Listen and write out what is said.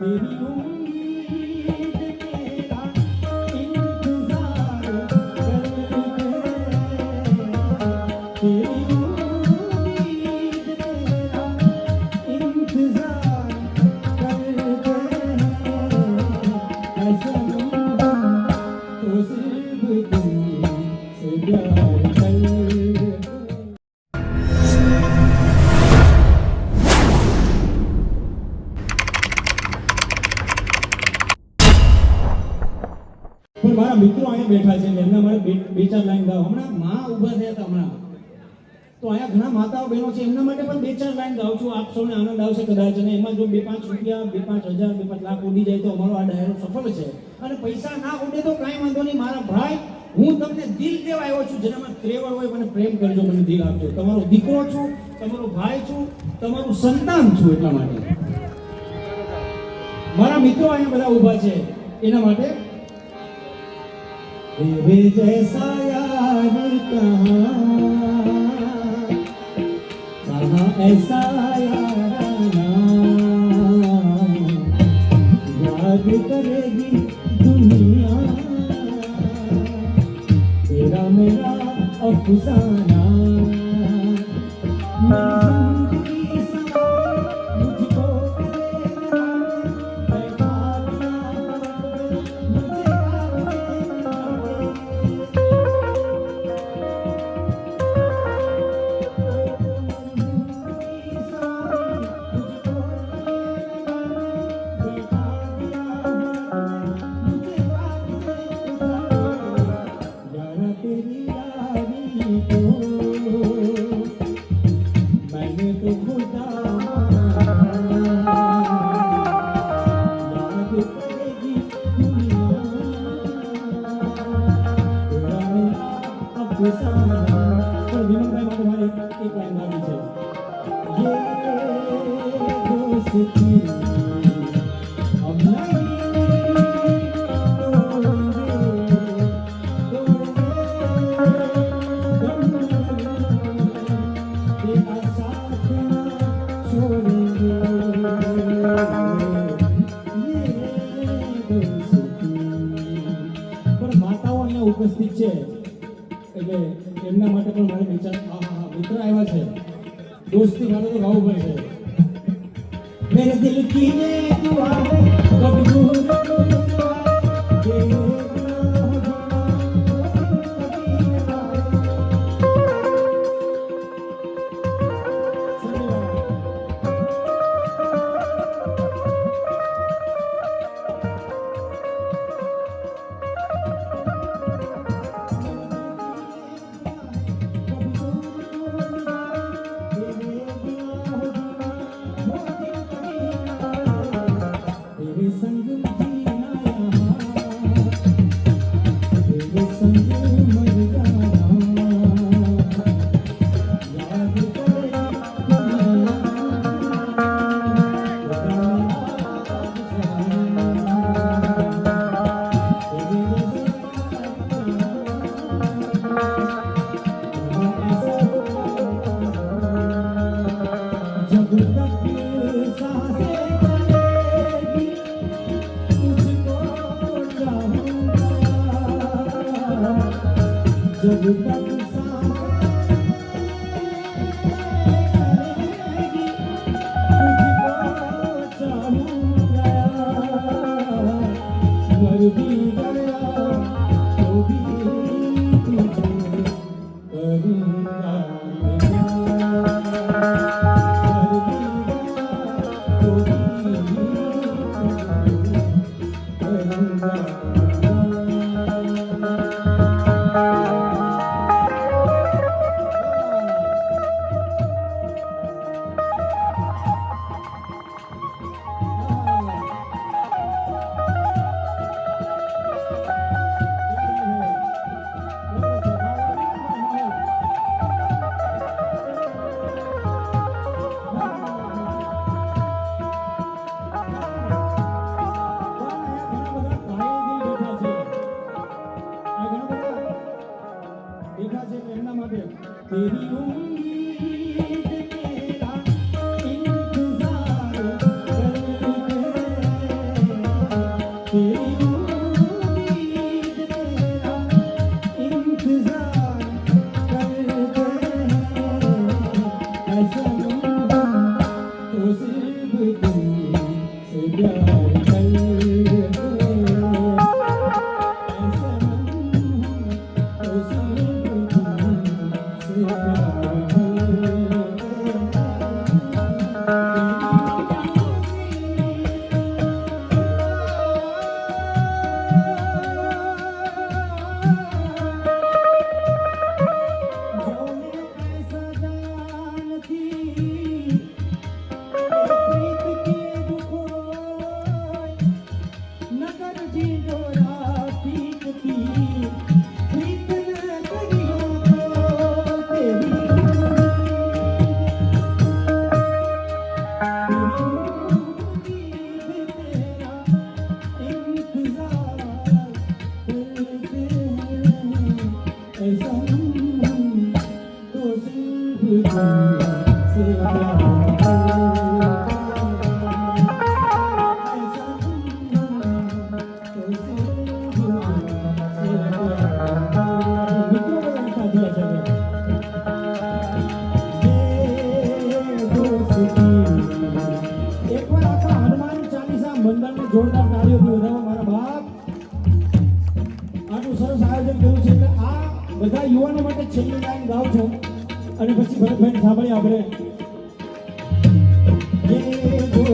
तेरी उम्मीद तेरा इंतजार करते तेरी उम्मीद तेरा इंतजार करते ऐसा तो सिर्फ तुमसे प्यार करते પણ મારા મિત્રો અહીંયા બેઠા છે એમના માટે બે ચાર લાઈન ગાઓ. હમણાં માં ઊભા થયા હતા હમણાં, તો અહીંયા ઘણા માતાઓ બહેનો છે એમના માટે પણ બે ચાર લાઈન ગાઉં છું. આપ સૌને આનંદ આવશે કદાચ, અને એમાં જો 2-5 રૂપિયા 2-5 હજાર 2-5 લાખ ઉડી જાય તો અમારો આ ડાયરો સફળ છે. અને પૈસા ના ઉડે તો કાંઈ વાંધો નહીં મારા ભાઈ, હું તમને દિલ દેવા આવ્યો છું. જેનામાં ત્રેવડ હોય મને પ્રેમ કરજો, મને દિલ આપજો. તમારો દીકરો છું, તમારો ભાઈ છું, તમારું સંતાન છું. એટલા માટે મારા મિત્રો અહીંયા બધા ઊભા છે એના માટે तेरे जैसा यार कहाँ ऐसा याराना याद करेगी दुनिया तेरा मेरा अफसाना ઉપસ્થિત છે એટલે એમના માટે પણ મારે વિચાર મિત્ર આવ્યા છે. દોસ્તી માટે તો ગાવું પડશે. મેરે દિલ કી ये दुआ है कभी दूर जब तक मर भी गया तो भी तुझे करूँगा मर भी गया तो भी तुझे करूँगा. तेरी उम्मीद तेरा इंतजार करते મંડળને જોરદાર તાળીઓથી વધાવો મારા બાપ. આટલું સરસ આયોજન કર્યું છે એટલે આ બધા યુવાનો માટે છેલ્લી લાઈન ગાઉં છું અને પછી ભરતભાઈ સાંભળીએ આપણે. ये जो